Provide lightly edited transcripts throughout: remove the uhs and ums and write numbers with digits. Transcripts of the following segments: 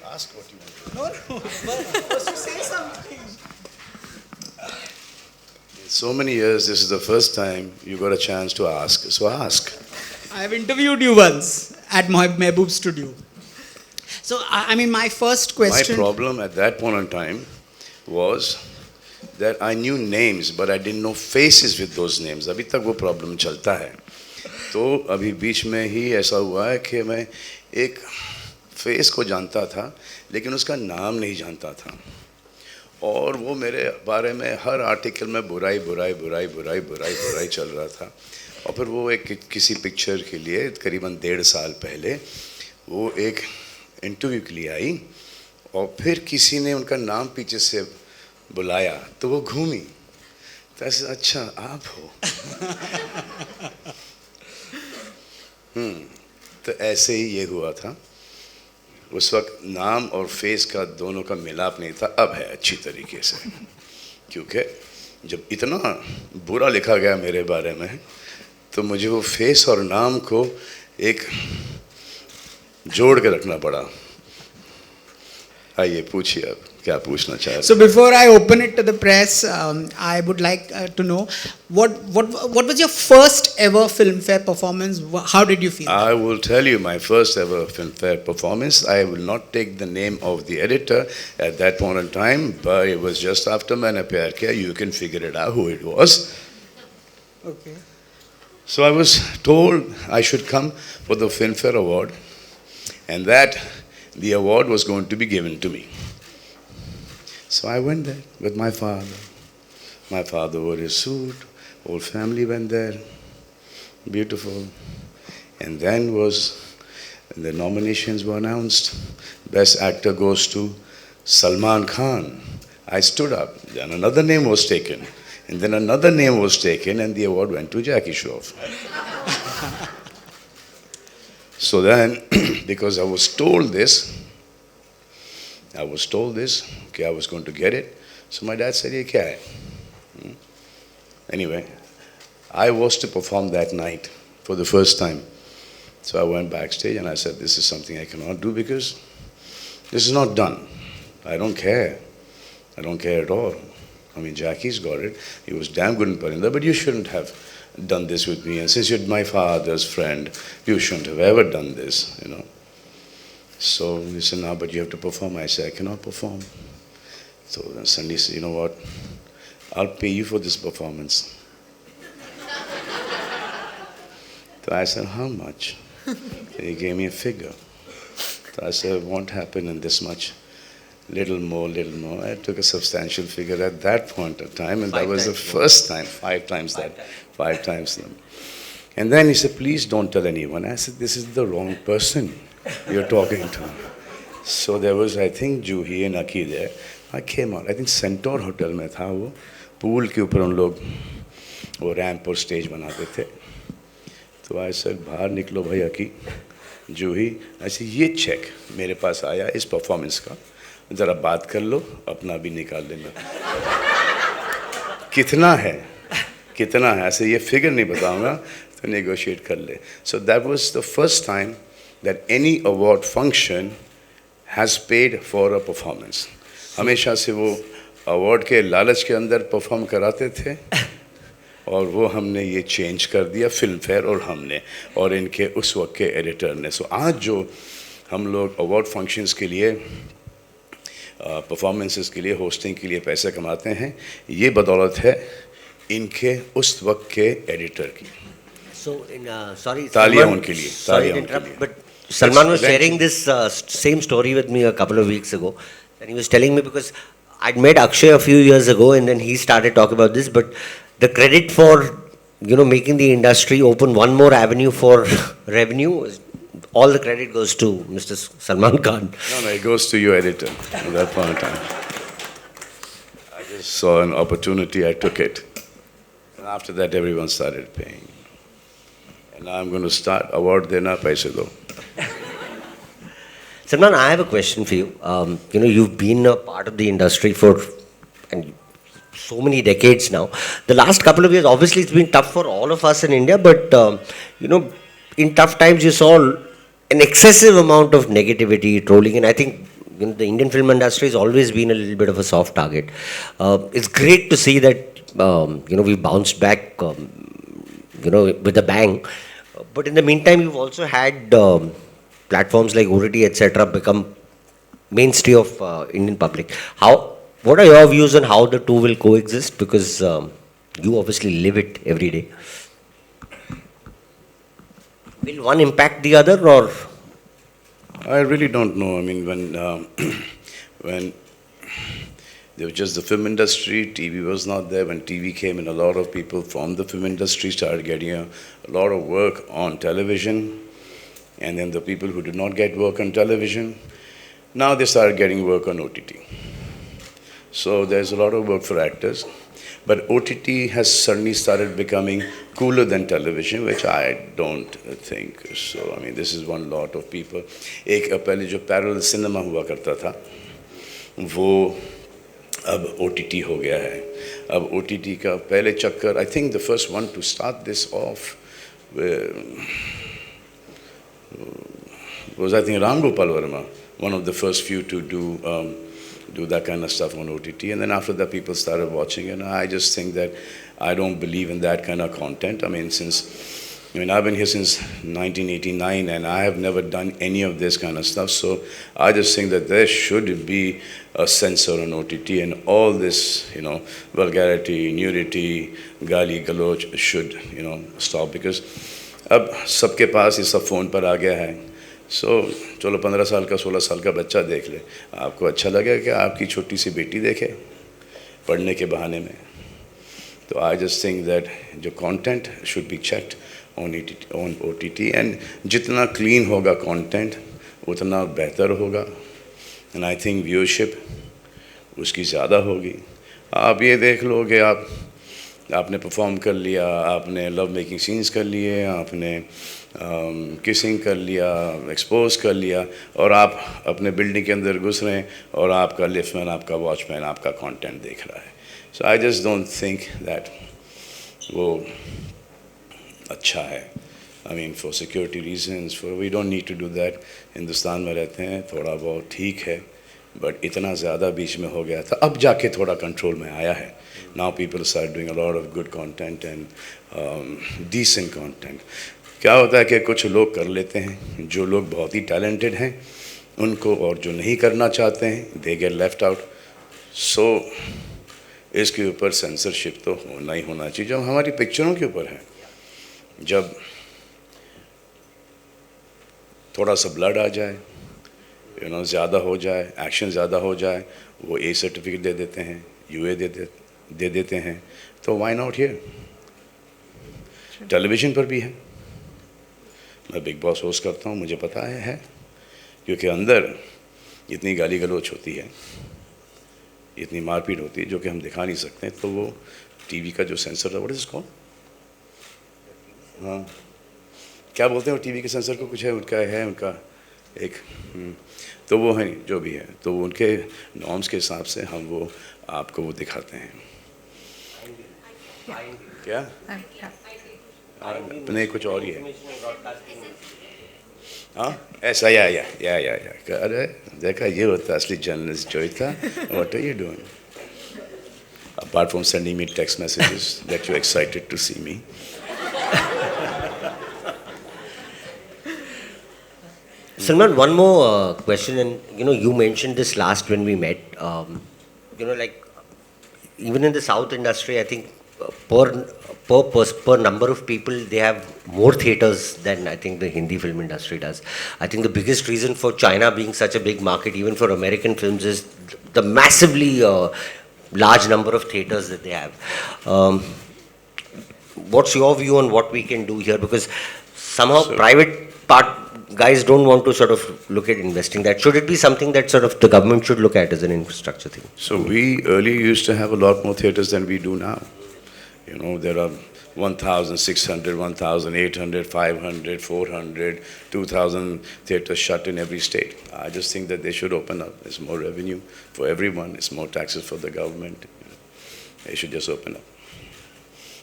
Ask what you want. No, but to say something. So many years, this is the first time you got a chance to ask. So ask. I have interviewed you once at my Mehboob studio. So, I mean, my first My question. problem at that point in time was that I knew names, but I didn't know faces with those names. अभी तक वो problem चलता है. तो अभी बीच में ही ऐसा हुआ है कि मैं एक फेस को जानता था, लेकिन उसका नाम नहीं जानता था. और वो मेरे बारे में हर आर्टिकल में बुराई बुराई बुराई बुराई बुराई बुराई चल रहा था. और फिर वो एक किसी पिक्चर के लिए करीबन 1.5 साल पहले वो एक इंटरव्यू के लिए आई, और फिर किसी ने उनका नाम पीछे से बुलाया तो वो घूमी. तो ऐसे अच्छा आप हो. तो ऐसे ही ये हुआ था. उस वक्त नाम और फेस का दोनों का मिलाप नहीं था. अब है अच्छी तरीके से, क्योंकि जब इतना बुरा लिखा गया मेरे बारे में तो मुझे वो फेस और नाम को एक जोड़ के रखना पड़ा. आइए पूछिए अब क्या पूछना चाह रहे. So before I open it to the press, I would like to know what was your first ever Filmfare performance? How did you feel? I will tell you my first ever Filmfare performance. I will not take the name of the editor at that point in time, but it was just after Maine Pyar Kiya. You can figure it out who it was. Okay. So I was told I should come for the Filmfare Award, and that the award was going to be given to me. So I went there with my father. My father wore his suit, whole family went there, beautiful. And then the nominations were announced. Best actor goes to Salman Khan. I stood up, then another name was taken, and then another name was taken, and the award went to Jackie Shroff. So then, because I was told this, okay, I was going to get it. So my dad said, "Ye kya hai?" Anyway, I was to perform that night for the first time. So I went backstage and I said, "This is something I cannot do because this is not done. I don't care. I don't care at all. I mean, Jackie's got it. He was damn good in Parinda, but you shouldn't have done this with me. And since you're my father's friend, you shouldn't have ever done this, you know." So he said, "No, but you have to perform." I said, "I cannot perform." So then suddenly he said, "You know what? I'll pay you for this performance." So I said, "How much?" So he gave me a figure. So I said, "It won't happen in this much. Little more, little more." I took a substantial figure at that point of time, and that was the first time, 5 times that, 5 times them. And then he said, "Please don't tell anyone." I said, "This is the wrong person you're talking to." So there was, I think, Juhi and Aki there. I came out. I think Centaur Hotel में था वो. Pool के ऊपर उन लोग वो ramp और stage बनाते थे. तो I said, "बाहर निकलो भाई Aki." Juhi, I said, "ये check मेरे पास आया इस performance का. ज़रा बात कर लो, अपना भी निकाल लेना." कितना है ऐसे ये figure नहीं बताऊँगा तो negotiate कर ले. So that was the first time that any award function has paid for a performance. हमेशा से वो award के लालच के अंदर perform कराते थे, और वो हमने ये change कर दिया Filmfare और हमने और इनके उस वक्त के editor ने. So आज जो हम लोग award functions के लिए performances के लिए hosting के लिए पैसे कमाते हैं, ये बदौलत है इनके उस वक्त के editor की. So, sorry, तालियां Salman, उनके लिए, sorry तालियां to उनके interrupt, लिए. but Salman was sharing this same story with me a couple of weeks ago, and he was telling me because I'd met Akshay a few years ago, and then he started talking about this. But the credit for making the industry open one more avenue for revenue, all the credit goes to Mr. Salman Khan. No, it goes to your editor at that point in time. I just saw an opportunity, I took it. And after that, everyone started paying. And now I'm going to start award dena paise do. Salman, I have a question for you. You've been a part of the industry for so many decades now. The last couple of years, obviously, it's been tough for all of us in India, but in tough times you saw an excessive amount of negativity, trolling, and I think the Indian film industry has always been a little bit of a soft target. It's great to see that we bounced back, with a bang. But in the meantime, you've also had platforms like OTT, etc., become mainstay of Indian public. What are your views on how the two will coexist? Because you obviously live it every day. Will one impact the other, or I really don't know. I mean, when there was just the film industry, TV was not there. When TV came in, a lot of people from the film industry started getting a lot of work on television. And then the people who did not get work on television, now they started getting work on OTT. So there's a lot of work for actors. But OTT has suddenly started becoming cooler than television, which I don't think so. I mean, this is one lot of people. एक पहले जो parallel cinema हुआ करता था, वो अब OTT हो गया है. अब OTT का पहले चक्कर, I think the first one to start this off was, I think, Ram Gopal Verma, one of the first few to do that kind of stuff on OTT. And then after that, people started watching, and I just think that I don't believe in that kind of content. I mean, I've been here since 1989, and I have never done any of this kind of stuff. So I just think that there should be a censor on OTT, and all this, vulgarity, nudity, gali galoch should, stop, because अब सबके पास ये सब phone पर आ गया है. सो चलो 15 साल का 16 साल का बच्चा देख ले, आपको अच्छा लगेगा कि आपकी छोटी सी बेटी देखे पढ़ने के बहाने में. तो आई जस्ट थिंक दैट जो content should be checked on OTT, and जितना क्लीन होगा कंटेंट उतना बेहतर होगा, एंड आई थिंक व्यूअरशिप उसकी ज़्यादा होगी. आप ये देख लोगे, आपने परफॉर्म कर लिया, आपने लव मेकिंग सीन्स कर लिए, आपने किसिंग कर लिया, एक्सपोज कर लिया, और आप अपने बिल्डिंग के अंदर घुस रहे हैं और आपका लिफ्टमैन, आपका वॉचमैन आपका कंटेंट देख रहा है. So I just don't think that वो अच्छा है. I mean for security reasons, for we don't need to do that. Hindustan में रहते हैं, थोड़ा बहुत ठीक है, बट इतना ज़्यादा बीच में हो गया था. अब जाके थोड़ा कंट्रोल में आया है. Now people start doing a lot of good content and decent content. क्या होता है कि कुछ लोग कर लेते हैं, जो लोग बहुत ही talented हैं उनको, और जो नहीं करना चाहते हैं they get left out. So इसके ऊपर censorship तो होना ही होना चाहिए. जब हमारी पिक्चरों के ऊपर है, जब थोड़ा सा ब्लड आ जाए, ज़्यादा हो जाए, एक्शन ज़्यादा हो जाए, वो A सर्टिफिकेट दे देते हैं, UA दे देते हैं. तो वाई नॉट हियर. टेलीविज़न पर भी है. मैं बिग बॉस होस्ट करता हूँ, मुझे पता है, क्योंकि अंदर इतनी गाली गलौच होती है, इतनी मारपीट होती है, जो कि हम दिखा नहीं सकते. तो वो टीवी का जो सेंसर था, व्हाट इज कॉल्ड, हाँ क्या बोलते हैं वो टीवी के सेंसर को, कुछ है उनका एक तो वो है जो भी है, तो उनके नॉर्म्स के हिसाब से हम वो आपको वो दिखाते हैं. क्या नहीं, कुछ और ही है. हाँ ऐसा या अरे देखा, ये होता असली जर्नलिस्ट जो था. What are you doing apart from sending me text messages that you're excited to see me? Salman, one more question, and you mentioned this last when we met. Like even in the South industry, I think per number of people, they have more theaters than I think the Hindi film industry does. I think the biggest reason for China being such a big market, even for American films, is the massively large number of theaters that they have. What's your view on what we can do here? Because somehow private guys don't want to sort of look at investing that. Should it be something that sort of the government should look at as an infrastructure thing? So we earlier used to have a lot more theaters than we do now. There are 1,600, 1,800, 500, 400, 2,000 theaters shut in every state. I just think that they should open up. There's more revenue for everyone. It's more taxes for the government. They should just open up.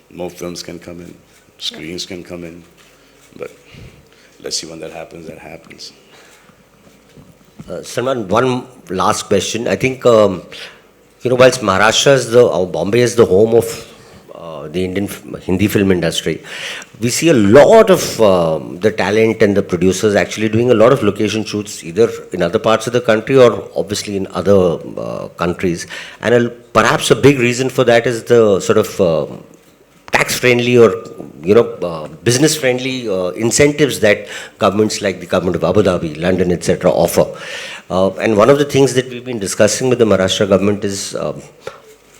More films can come in. Screens can come in. But let's see when that happens, that happens. Salman, one last question. I think, whilst Maharashtra is Bombay is the home of the Indian Hindi film industry, we see a lot of the talent and the producers actually doing a lot of location shoots either in other parts of the country or obviously in other countries. And perhaps a big reason for that is the sort of tax-friendly or business-friendly incentives that governments like the government of Abu Dhabi, London, etc. offer. And one of the things that we've been discussing with the Maharashtra government is,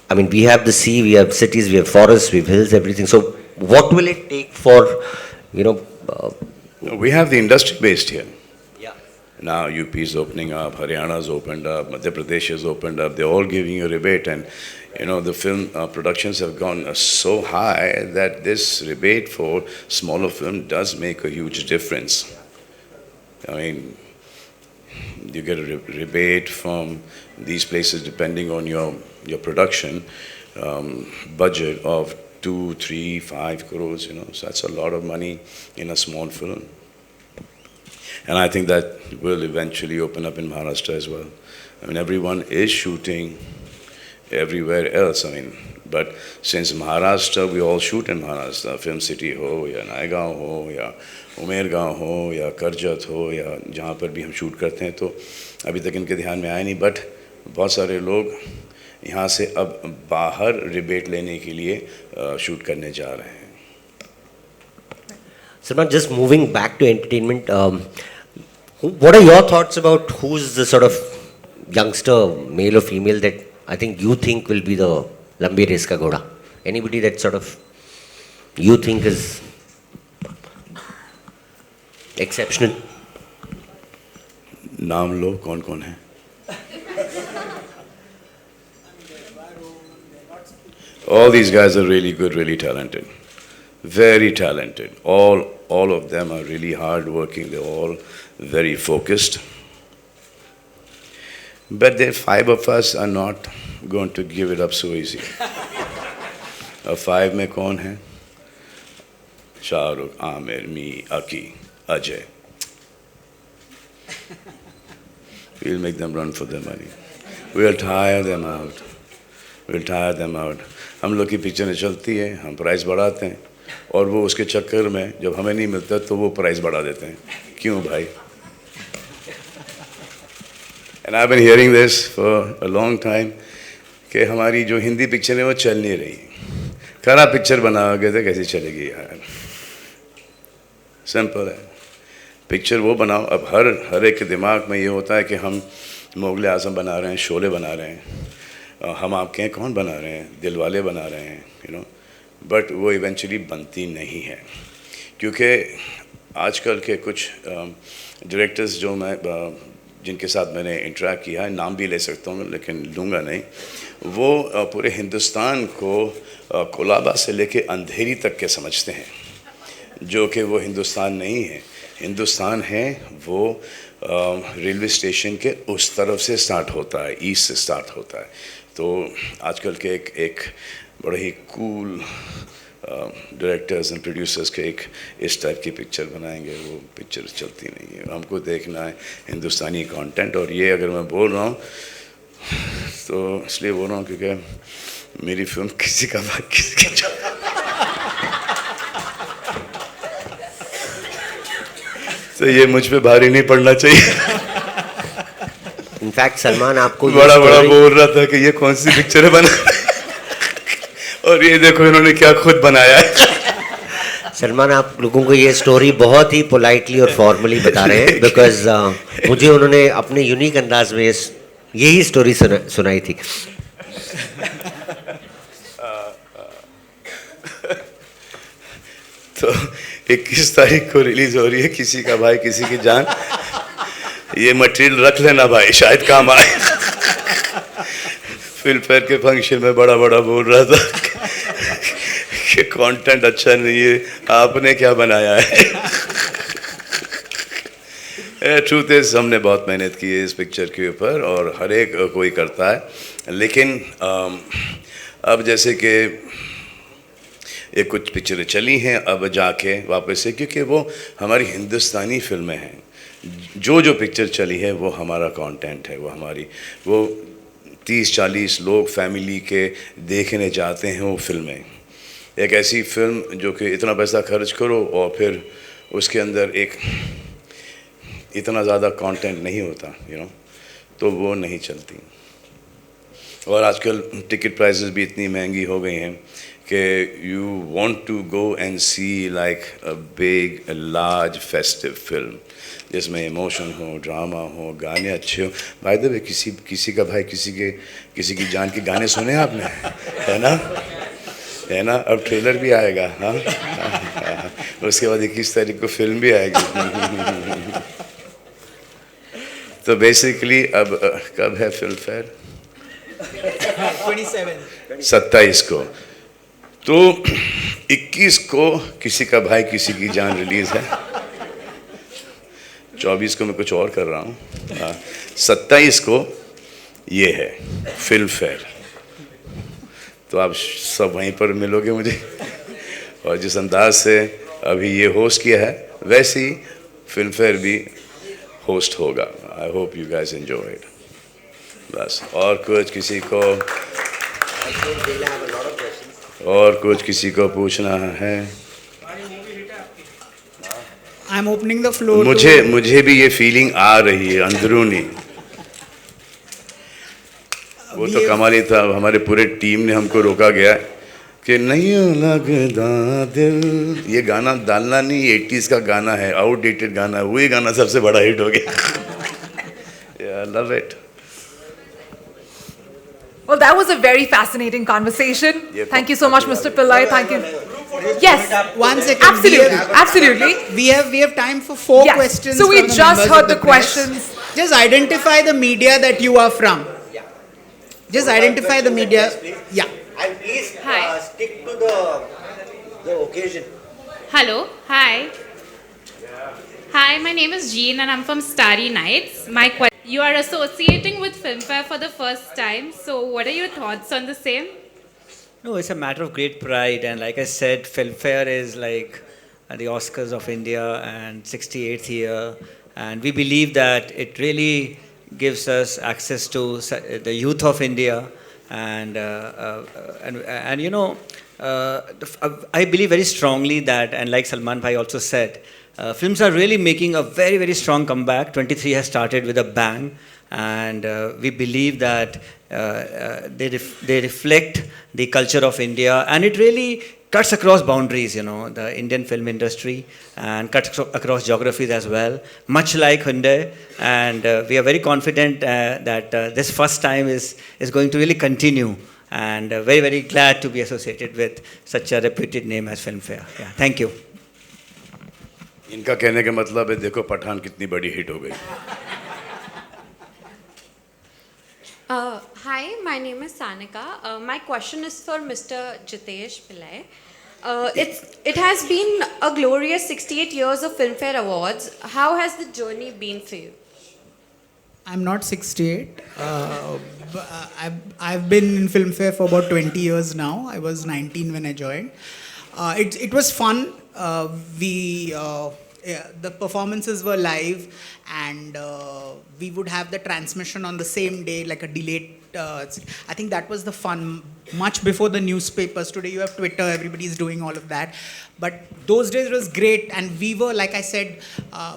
we have the sea, we have cities, we have forests, we have hills, everything. So what will it take for, We have the industry based here. Yeah. Now UP is opening up, Haryana's opened up, Madhya Pradesh has opened up. They're all giving you a rebate, and the film productions have gone so high that this rebate for smaller film does make a huge difference. You get a rebate from these places depending on your production budget of 2, 3, 5 crores. So that's a lot of money in a small film. And I think that will eventually open up in Maharashtra as well. Everyone is shooting everywhere else. But since Maharashtra, we all shoot in Maharashtra. Film City ho, या नायगांव हो, या उमेरगांव हो, या करजत हो, या जहाँ पर भी हम शूट करते हैं, तो अभी तक इनके ध्यान में आया नहीं. बट बहुत सारे लोग यहाँ से अब बाहर रिबेट लेने के लिए शूट करने जा रहे हैं. Salman, just moving back to entertainment, what are your thoughts about who's the sort of youngster, male or female, that I think you think will be the Lambi Race Ka Ghoda? Anybody that sort of you think is exceptional? नाम लो, कौन कौन है? All these guys are really good, really talented. Very talented. All of them are really hard working. They're all very focused. But the 5 of us are not going to give it up so easy. 5 में कौन है? Shahrukh, Aamir, me, Aki, Ajay. We'll make them run for their money. We'll tire them out. We'll tire them out. हम लोग की पिक्चरें चलती है, हम प्राइस बढ़ाते हैं, और वो उसके चक्कर में जब हमें नहीं मिलता तो वो प्राइस बढ़ा देते हैं. क्यों भाई? And I've been hearing this for a long time कि हमारी जो हिंदी पिक्चर है वो चल नहीं रही. खराब पिक्चर बनाओगे तो कैसे चलेगी यार? सिंपल है. पिक्चर वो बनाओ. अब हर एक के दिमाग में ये होता है कि हम मुग़ल आज़म बना रहे हैं, शोले बना रहे हैं, हम आपके हैं कौन बना रहे हैं, दिलवाले बना रहे हैं, बट वो इवेंचुअली बनती नहीं है. क्योंकि आजकल के कुछ डायरेक्टर्स जिनके साथ मैंने इंटरेक्ट किया है, नाम भी ले सकता हूँ लेकिन लूँगा नहीं, वो पूरे हिंदुस्तान को कोलाबा से लेके अंधेरी तक के समझते हैं, जो कि वो हिंदुस्तान नहीं है. हिंदुस्तान है वो रेलवे स्टेशन के उस तरफ से स्टार्ट होता है, ईस्ट से स्टार्ट होता है. तो आजकल के एक बड़े ही कूल डायरेक्टर्स एंड प्रोड्यूसर्स के एक इस टाइप की पिक्चर बनाएंगे, वो पिक्चर चलती नहीं है. हमको देखना है हिंदुस्तानी कंटेंट. और ये अगर मैं बोल रहा हूँ तो इसलिए बोल रहा हूँ क्योंकि मेरी फिल्म किसी का भाग किसी का तो ये मुझ पे भारी नहीं पड़ना चाहिए. इनफैक्ट सलमान आपको बड़ा बोल रहा था कि ये कौन सी पिक्चर है बना और ये देखो इन्होंने क्या खुद बनाया है. सलमान, आप लोगों को ये स्टोरी बहुत ही पोलाइटली और फॉर्मली बता रहे हैं, बिकॉज मुझे उन्होंने अपने यूनिक अंदाज में यही स्टोरी सुनाई थी. तो 21 तारीख को रिलीज हो रही है किसी का भाई किसी की जान. ये मटेरियल रख लेना भाई, शायद काम आए. फिल्मफेयर के फंक्शन में बड़ा बोल रहा था कि कंटेंट अच्छा नहीं है, आपने क्या बनाया है. ट्रूथ इज हमने बहुत मेहनत की है इस पिक्चर के ऊपर और हर एक कोई करता है. लेकिन अब जैसे कि एक कुछ पिक्चरें चली हैं अब जाके वापस से, क्योंकि वो हमारी हिंदुस्तानी फिल्में हैं। जो पिक्चर चली है वो हमारा कंटेंट है, वो हमारी, वो 30-40 लोग फैमिली के देखने जाते हैं वो फिल्में। एक ऐसी फिल्म जो कि इतना पैसा खर्च करो और फिर उसके अंदर एक इतना ज़्यादा कंटेंट नहीं होता, तो वो नहीं चलती। और आजकल टिकट प्राइसेस भी इतनी महंगी हो गई हैं कि you want to go and see like a big large festive film जिसमें इमोशन हो, ड्रामा हो, गाने अच्छे हो। भाई द वे किसी का भाई किसी की जान के गाने सुने आपने? है ना? अब ट्रेलर भी आएगा। हाँ, उसके बाद 21 तारीख को फिल्म भी आएगी। तो बेसिकली अब कब है फिल्म फेयर? 27 को। तो 21 को किसी का भाई किसी की जान रिलीज है। 24 को मैं कुछ और कर रहा हूँ। 27 को ये है फिल्म फेयर। तो आप सब वहीं पर मिलोगे मुझे। और जिस अंदाज से अभी ये होस्ट किया है वैसे ही फिल्म फेयर भी होस्ट होगा। I hope you guys enjoy it. बस और कुछ किसी को पूछना है? I'm opening the floor. मुझे भी ये फीलिंग आ रही है अंदरूनी। वो तो कमाल ही था, हमारे पूरे टीम ने हमको रोका गया कि नहीं लगता दिल, ये गाना डालना नहीं, 80s का गाना है, आउटडेटेड गाना है। वही गाना सबसे बड़ा हिट हो गया। Love it. Well, that was a very fascinating conversation. Thank you so much, Mr. Pillai. Thank you. Yes. 1 second. Absolutely. Absolutely. We have time for 4 Yes. questions. So we from the just members heard of the press. questions. Just identify the media that you are from. Just identify the media. Yeah. And please Hi. stick to the occasion. Hello, hi. Hi, my name is Jean and I'm from Starry Nights. You are associating with Filmfare for the first time, so what are your thoughts on the same? No, it's a matter of great pride, and like I said, Filmfare is like the Oscars of India and 68th year, and we believe that it really gives us access to the youth of India, and I believe very strongly that, and like Salman Bhai also said, films are really making a very, very strong comeback. 23 has started with a bang, and we believe that they reflect the culture of India, and it really cuts across boundaries, the Indian film industry, and cuts across geographies as well, much like Hyundai. And we are very confident that this first time is going to really continue, and very, very glad to be associated with such a reputed name as Filmfare. Yeah, thank you. इनका कहने का मतलब है देखो पठान कितनी बड़ी hit हो गई। Hi, my name is Sanika. My question is for Mr. Jitesh Pillai. It has been a glorious 68 years of Filmfare Awards. How has the journey been for you? I'm not 68. I've been in Filmfare for about 20 years now. I was 19 when I joined. It was fun. The performances were live, and we would have the transmission on the same day, like a delayed. I think that was the fun. Much before the newspapers. Today you have Twitter. Everybody's doing all of that. But those days was great, and we were, like I said,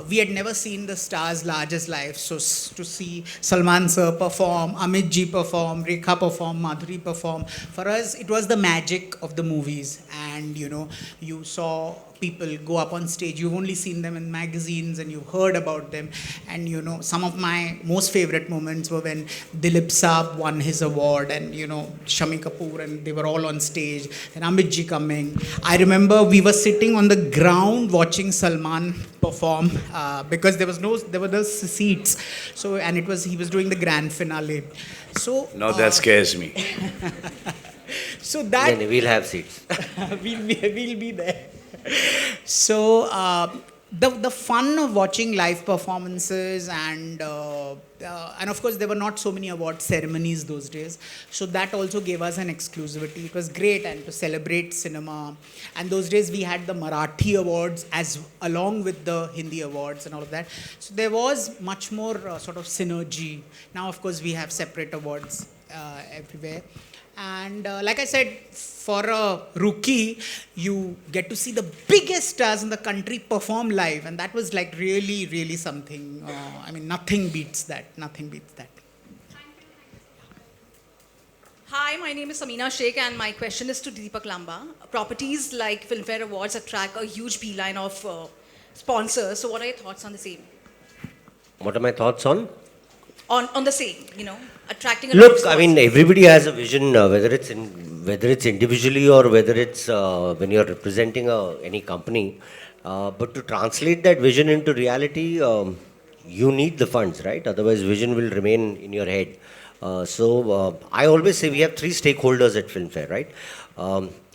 we had never seen the stars large as life. So to see Salman sir perform, Amit ji perform, Rekha perform, Madhuri perform, for us it was the magic of the movies. And you saw people go up on stage. You've only seen them in magazines and you've heard about them. And some of my most favorite moments were when Dilip Saab won his award, and Shami Kapoor, and they were all on stage, and Amit ji coming. I remember we were sitting on the ground watching Salman perform because there were those seats. So, and he was doing the grand finale. So Now that scares me. So that We'll have seats. we'll be there. So the fun of watching live performances and of course there were not so many award ceremonies those days, so that also gave us an exclusivity. It was great and to celebrate cinema, and those days we had the Marathi awards as along with the Hindi awards and all of that, so there was much more sort of synergy. Now of course we have separate awards everywhere. And like I said, for a rookie, you get to see the biggest stars in the country perform live. And that was like really, really something. I mean, nothing beats that. Nothing beats that. Hi, my name is Samina Sheikh, and my question is to Deepak Lamba. Properties like Filmfare Awards attract a huge beeline of sponsors. So, what are your thoughts on the same? What are my thoughts on? On the same, attracting a lot of Look, I sponsors. mean, everybody has a vision, whether it's individually or whether it's when you're representing any company. But to translate that vision into reality, you need the funds, right? Otherwise, vision will remain in your head. So I always say we have three stakeholders at Filmfare, right?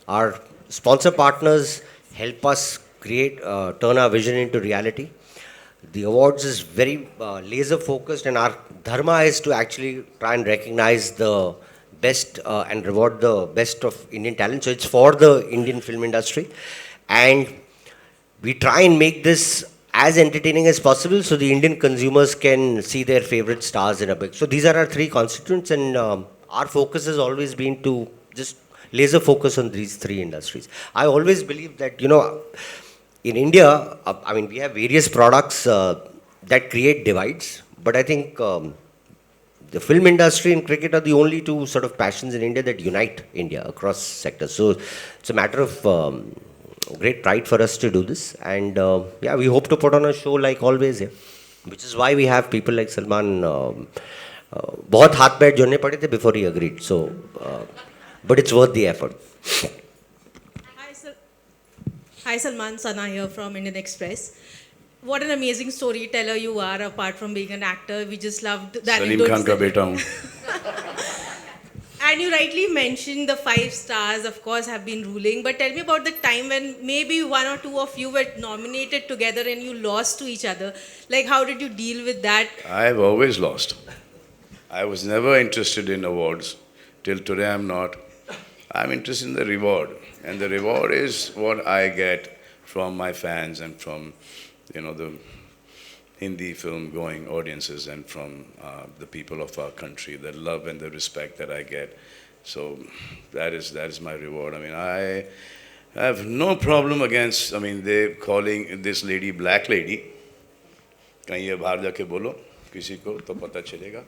Our sponsor partners help us turn our vision into reality. The awards is very laser focused, and our dharma is to actually try and recognize the best and reward the best of Indian talent. So it's for the Indian film industry, and we try and make this as entertaining as possible so the Indian consumers can see their favorite stars in a big. So these are our three constituents, and our focus has always been to just laser focus on these three industries. I always believe that, in India, I mean, we have various products that create divides, but I think the film industry and cricket are the only two sort of passions in India that unite India across sectors. So it's a matter of great pride for us to do this, and yeah, we hope to put on a show like always here, which is why we have people like Salman. बहुत हाथ पैर जोड़ने पड़े थे before he agreed. So, but it's worth the effort. Hi Salman, Sana here from Indian Express. What an amazing storyteller you are, apart from being an actor. We just loved that. Salim Khan का बेटा हूँ. And you rightly mentioned the 5 stars, of course, have been ruling. But tell me about the time when maybe one or two of you were nominated together and you lost to each other. Like, how did you deal with that? I have always lost. I was never interested in awards. Till today I'm not. I'm interested in the reward. And the reward is what I get from my fans and from, the Hindi film going audiences and from the people of our country, the love and the respect that I get. So that is my reward. I mean, I have no problem against, they're calling this lady black lady. कहीं ये बाहर जाके बोलो किसी को तो पता चलेगा.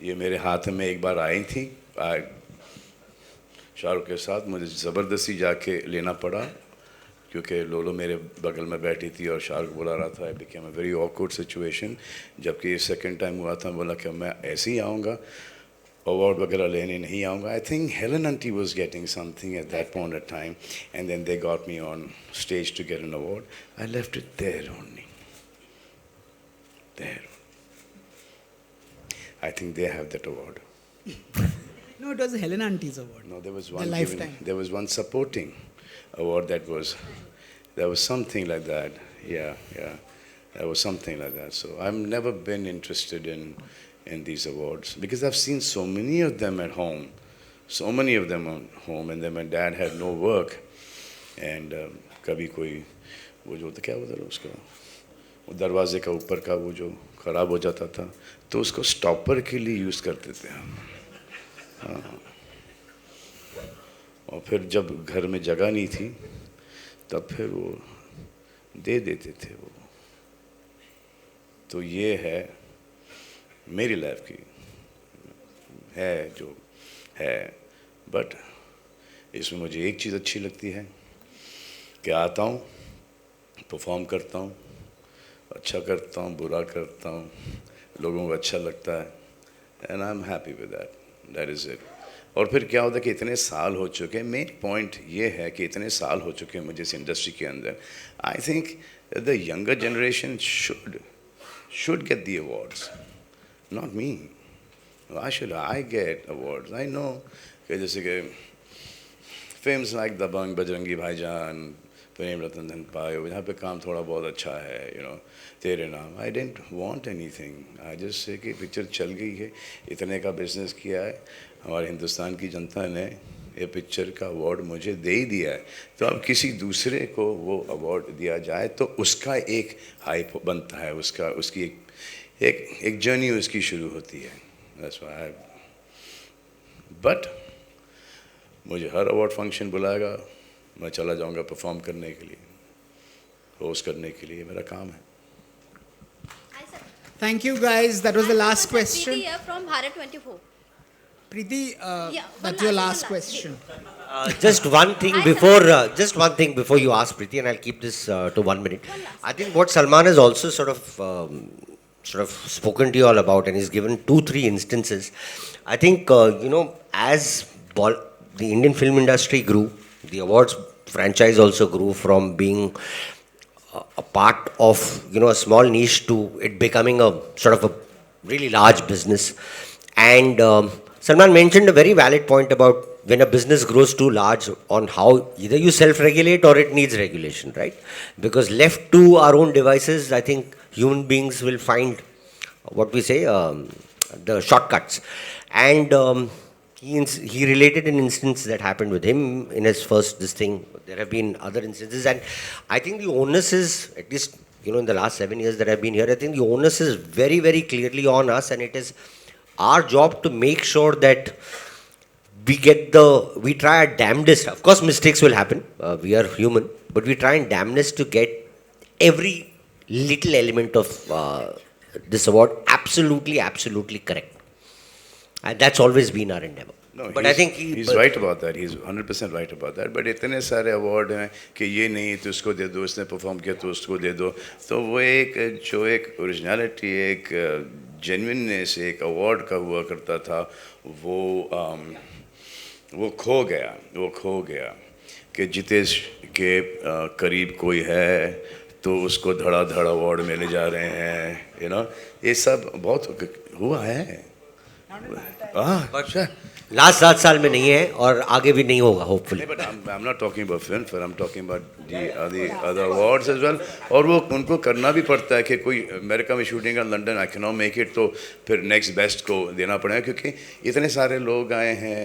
ये मेरे हाथ में एक बार आई थी शाहरुख के साथ. मुझे ज़बरदस्ती जाके लेना पड़ा क्योंकि लोलो मेरे बगल में बैठी थी और शाहरुख बुला रहा था. It became a very awkward situation. जबकि ये सेकंड टाइम हुआ था, बोला कि मैं ऐसे ही आऊँगा, अवार्ड वगैरह लेने नहीं आऊँगा. I think Helen aunty was getting something at that point of time and then they got me on stage to get an award. I left it there only. There. I think they have that award. No, it was Helen Auntie's award. No, there was one lifetime. there was one supporting award there was something like that. Yeah. There was something like that. So I've never been interested in these awards because I've seen so many of them at home. So many of them at home, and then my dad had no work, and कभी कोई वो जो तो क्या होता था उसका वो दरवाजे का ऊपर का वो जो ख़राब हो जाता था तो उसको स्टॉपर के लिए यूज़ करते थे हम. हाँ. और फिर जब घर में जगह नहीं थी तब फिर वो दे देते थे वो. तो ये है मेरी लाइफ की है जो है. बट इसमें मुझे एक चीज़ अच्छी लगती है कि आता हूँ, परफॉर्म करता हूँ, अच्छा करता हूँ, बुरा करता हूँ, लोगों को अच्छा लगता है, and I am happy with that. That is it. और फिर क्या होता है कि इतने साल हो चुके हैं. मेन पॉइंट ये है कि इतने साल हो चुके हैं मुझे इस इंडस्ट्री के अंदर. I think the younger generation should get the awards, not me. Why should I get awards? I know कि जैसे कि फिल्म्स लाइक दबंग, बजरंगी भाईजान, प्रेम रतन धन पायो, यहाँ पे काम थोड़ा बहुत अच्छा है, तेरे नाम. I don't want anything. I just say कि पिक्चर चल गई है, इतने का बिजनेस किया है, हमारे हिंदुस्तान की जनता ने ये पिक्चर का अवार्ड मुझे दे ही दिया है, तो अब किसी दूसरे को वो अवार्ड दिया जाए तो उसका एक हाइप बनता है, उसकी एक जर्नी उसकी शुरू होती है. That's why. बट मुझे हर अवार्ड फंक्शन बुलाएगा, मैं चला जाऊंगा परफॉर्म करने के लिए, होस्ट करने के लिए, मेरा काम है. Thank you guys. That was the last question. Preeti here from Bharat 24. Preeti, Yeah, that's your last question. Just one thing before you ask Preeti, and I'll keep this to 1 minute. I think what Salman has also sort of spoken to you all about, and he's given 2-3 instances. I think as the Indian film industry grew, the awards franchise also grew from being a part of a small niche to it becoming a sort of a really large business. And Salman mentioned a very valid point about when a business grows too large, on how either you self-regulate or it needs regulation, right? Because left to our own devices, I think human beings will find what we say the shortcuts. And he related an instance that happened with him in his first this thing. There have been other instances, and I think the onus is, at least in the last 7 years that I've been here, I think the onus is very, very clearly on us, and it is our job to make sure that we try our damnedest. Of course, mistakes will happen. We are human, but we try and damnedest to get every little element of this award absolutely, absolutely correct. And that's always been our endeavor. No, but I think he's right about that. He's 100% right about that. But इतने सारे award हैं कि ये नहीं तो उसको दे दो, इसने परफॉर्म किया तो उसको दे दो. तो वो एक ओरिजिनलिटी, एक जेन्युइननेस एक अवार्ड का हुआ करता था, वो खो गया कि जितेश के करीब कोई है तो उसको धड़ाधड़ अवार्ड मिले जा रहे हैं. ये सब बहुत हुआ है. लास्ट 7 साल में नहीं है और आगे भी नहीं होगा, hopefully. But I'm not talking about Filmfare, I'm talking about the other awards as well. और वो उनको करना भी पड़ता है कि कोई अमेरिका में शूटिंग है, London, I can not make it, तो फिर नेक्स्ट बेस्ट को देना पड़ेगा क्योंकि इतने सारे लोग आए हैं,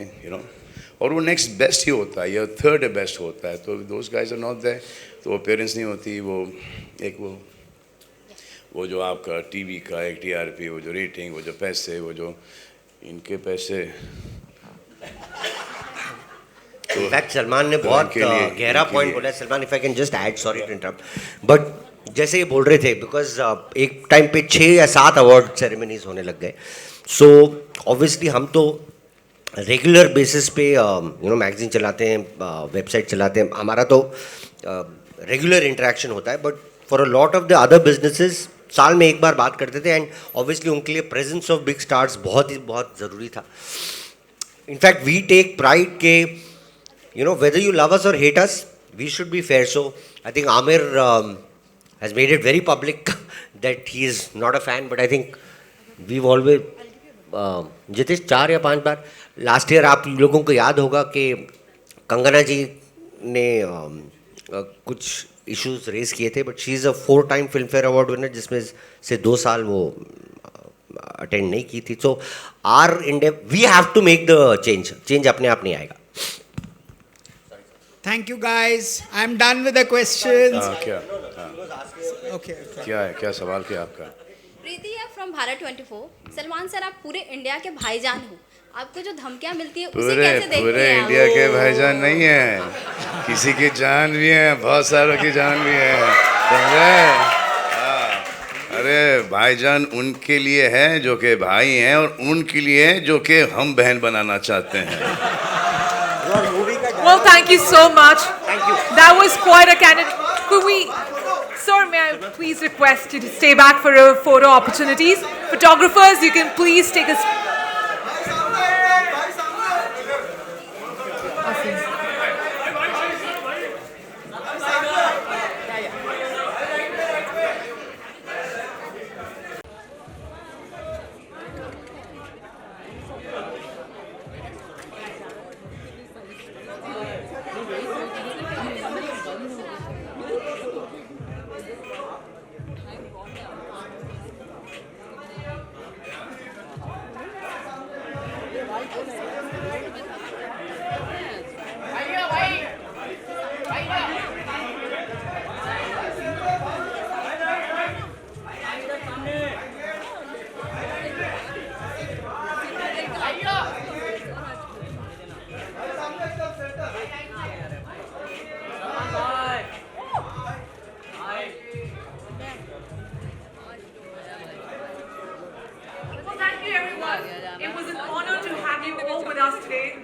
और वो नेक्स्ट बेस्ट ही होता है या थर्ड बेस्ट होता है. तो those guys are not there, तो वो पेरेंट्स नहीं होती, वो जो आपका टीवी का एक TRP, वो जो रेटिंग, वो जो पैसे, वो जो इनके पैसे. इनफैक्ट सलमान ने बहुत गहरा पॉइंट बोला है. Salman, if I can just add, sorry to interrupt, but जैसे ये बोल रहे थे, बिकॉज एक टाइम पे 6 या 7 अवार्ड सेरेमनीज होने लग गए. सो ऑब्वियसली हम तो रेगुलर बेसिस पे मैगजीन चलाते हैं, वेबसाइट चलाते हैं, हमारा तो रेगुलर इंटरेक्शन होता है. But for a lot of the other businesses साल में एक बार बात करते थे, एंड ऑब्वियसली उनके लिए प्रेजेंस ऑफ बिग स्टार्स बहुत ज़रूरी था. इनफैक्ट वी टेक प्राइड के whether you love us or hate us, we should be fair. So I think Amir has made it very public that he is not a fan, but I think we've always Jitesh 4 या 5 बार last year आप लोगों को याद होगा कि कंगना जी ने कुछ issues raise किए थे, but she is a 4 time Filmfare award winner, जिसमें से 2 साल वो अटेंड नहीं की थी. So our India, we have to make the change अपने आप नहीं आएगा. Thank you guys. I'm done with the questions. क्या Okay. क्या है, क्या सवाल क्या आपका? प्रीति है फ्रॉम भारत 24. सलमान सर, आप पूरे इंडिया के भाईजान हो. आपको जो धमकियां मिलती है उसे कैसे देखते हैं? पूरे इंडिया के भाईजान नहीं है, किसी की जान भी है, बहुत सारों की जान भी है, समझे? अरे भाईजान उनके लिए है जो कि भाई हैं, और उनके लिए है जो कि हम बहन बनाना चाहते हैं. Well, thank you so much. Thank you. That was quite a candid. Sir, may I please request you to stay back for photo opportunities? Photographers, you can please take a. It was an honor to have you all with us today.